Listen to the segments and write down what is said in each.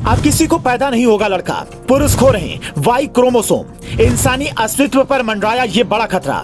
अब किसी को पैदा नहीं होगा लड़का, पुरुष खो रहे वाई क्रोमोसोम। इंसानी अस्तित्व पर मंडराया ये बड़ा खतरा।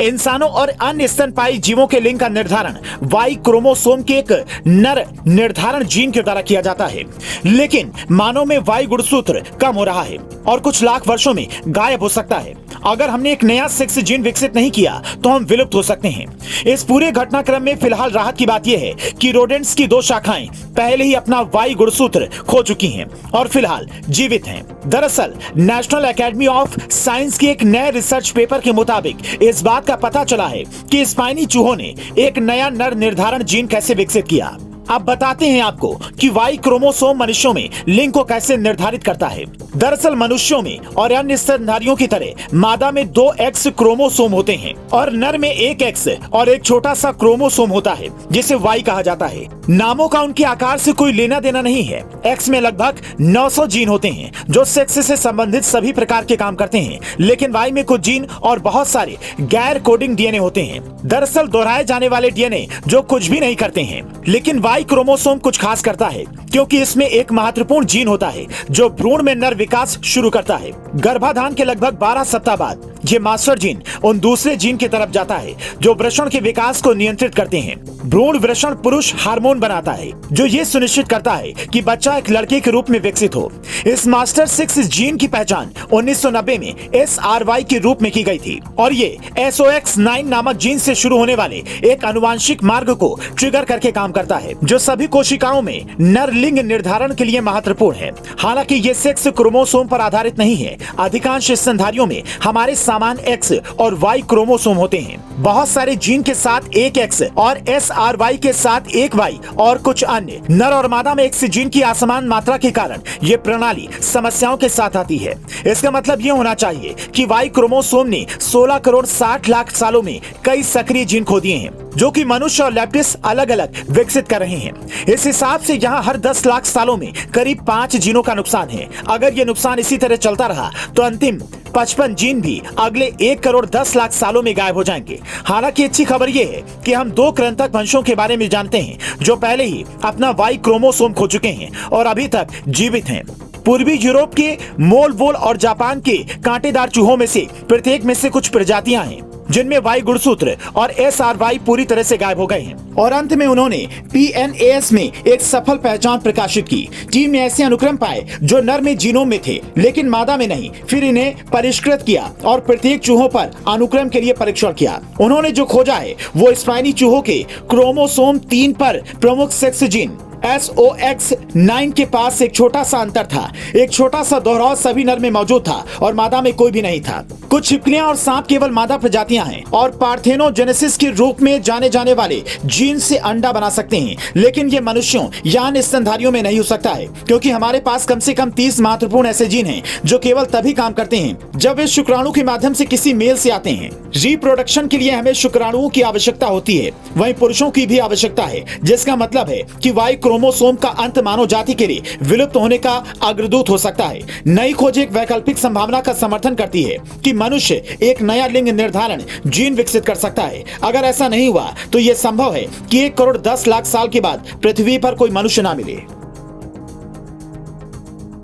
इंसानों और अन्य स्तनपायी जीवों के लिंग का निर्धारण वाई क्रोमोसोम के एक नर निर्धारण जीन के द्वारा किया जाता है, लेकिन मानव में वाई गुणसूत्र कम हो रहा है और कुछ लाख वर्षों में गायब हो सकता है। अगर हमने एक नया सेक्स जीन विकसित नहीं किया तो हम विलुप्त हो सकते हैं। इस पूरे घटनाक्रम में फिलहाल राहत की बात यह है कि रोडेंट्स की 2 शाखाएं पहले ही अपना वाई गुणसूत्र खो चुकी हैं और फिलहाल जीवित हैं। दरअसल नेशनल एकेडमी ऑफ साइंस के एक नए रिसर्च पेपर के मुताबिक इस बात का पता चला है कि स्पाइनी चूहों ने एक नया नर निर्धारण जीन कैसे विकसित किया। अब बताते हैं आपको कि वाई क्रोमोसोम मनुष्यों में लिंग को कैसे निर्धारित करता है। दरअसल मनुष्यों में और अन्य स्तनधारियों की तरह मादा में 2 एक्स क्रोमोसोम होते हैं और नर में 1 एक्स और एक छोटा सा क्रोमोसोम होता है जिसे वाई कहा जाता है। नामों का उनके आकार से कोई लेना देना नहीं है। एक्स में लगभग 900 जीन होते हैं जो सेक्स से संबंधित सभी प्रकार के काम करते हैं, लेकिन वाई में कुछ जीन और बहुत सारे गैर कोडिंग डीएनए होते हैं। दरअसल दोहराए जाने वाले डीएनए जो कुछ भी नहीं करते हैं, लेकिन वाई क्रोमोसोम कुछ खास करता है क्योंकि इसमें एक महत्वपूर्ण जीन होता है जो भ्रूण में नर विकास शुरू करता है। गर्भाधान के लगभग 12 सप्ताह बाद ये मास्टर जीन उन दूसरे जीन की तरफ जाता है जो वृषण के विकास को नियंत्रित करते हैं। भ्रूण वृषण पुरुष हार्मोन बनाता है जो ये सुनिश्चित करता है कि बच्चा एक लड़के के रूप में विकसित हो। इस मास्टर 6 जीन की पहचान 1990 में SRY के रूप में की गई थी और ये SOX9 नामक जीन से शुरू होने वाले एक आनुवांशिक मार्ग को ट्रिगर करके काम करता है जो सभी कोशिकाओं में नर लिंग निर्धारण के लिए महत्वपूर्ण है। हालांकि ये सेक्स क्रोमोसोम पर आधारित नहीं है। अधिकांश स्तनधारियों में हमारे समान एक्स और वाई क्रोमोसोम होते हैं। बहुत सारे जीन के साथ एक एक्स और SRY के साथ एक वाई और कुछ अन्य नर और मादा में एक्स जीन की असमान मात्रा के कारण ये प्रणाली समस्याओं के साथ आती है। इसका मतलब ये होना चाहिए कि वाई क्रोमोसोम ने 16 करोड़ 60 लाख सालों में कई सक्रिय जीन खो दिए हैं जो कि मनुष्य और लेप्टिस अलग अलग विकसित कर रहे हैं। इस हिसाब से यहाँ हर 10 लाख सालों में करीब 5 जीनों का नुकसान है। अगर ये नुकसान इसी तरह चलता रहा तो अंतिम 55 जीन भी अगले 1 करोड़ 10 लाख सालों में गायब हो जाएंगे। हालांकि अच्छी खबर यह है कि हम 2 कृंतक वंशों के बारे में जानते हैं जो पहले ही अपना वाई क्रोमोसोम खो चुके हैं और अभी तक जीवित हैं। पूर्वी यूरोप के मोल वोल और जापान के कांटेदार चूहों में से प्रत्येक में से कुछ प्रजातियां हैं जिनमें वाई गुणसूत्र और SRY पूरी तरह से गायब हो गए हैं। और अंत में उन्होंने PNAS में एक सफल पहचान प्रकाशित की। टीम ने ऐसे अनुक्रम पाए जो नर में जीनोम में थे लेकिन मादा में नहीं। फिर इन्हें परिष्कृत किया और प्रत्येक चूहों पर अनुक्रम के लिए परीक्षण किया। उन्होंने जो खोजा है वो स्पाइनी चूहों के क्रोमोसोम 3 पर प्रमुख सेक्स जीन SOX9 के पास एक छोटा सा अंतर था। एक छोटा सा दोहराव सभी नर में मौजूद था और मादा में कोई भी नहीं था। कुछ छिपकलियां और सांप केवल मादा प्रजातियां हैं और पार्थेनोजेनेसिस के रूप में जाने जाने वाले जीन से अंडा बना सकते हैं, लेकिन ये मनुष्यों या अन्य स्तनधारियों में नहीं हो सकता है क्योंकि हमारे पास कम से कम 30 महत्वपूर्ण ऐसे जीन हैं जो केवल तभी काम करते हैं जब वे शुक्राणु के माध्यम से किसी मेल से आते हैं। रिप्रोडक्शन के लिए हमें शुक्राणुओं की आवश्यकता होती है, वहीं पुरुषों की भी आवश्यकता है, जिसका मतलब है कि वाई क्रोमोसोम का अंत मानव जाति के लिए विलुप्त होने का अग्रदूत हो सकता है। नई खोज एक वैकल्पिक संभावना का समर्थन करती है कि मनुष्य एक नया लिंग निर्धारण जीन विकसित कर सकता है। अगर ऐसा नहीं हुआ तो यह संभव है कि 1 करोड़ 10 लाख साल के बाद पृथ्वी पर कोई मनुष्य ना मिले।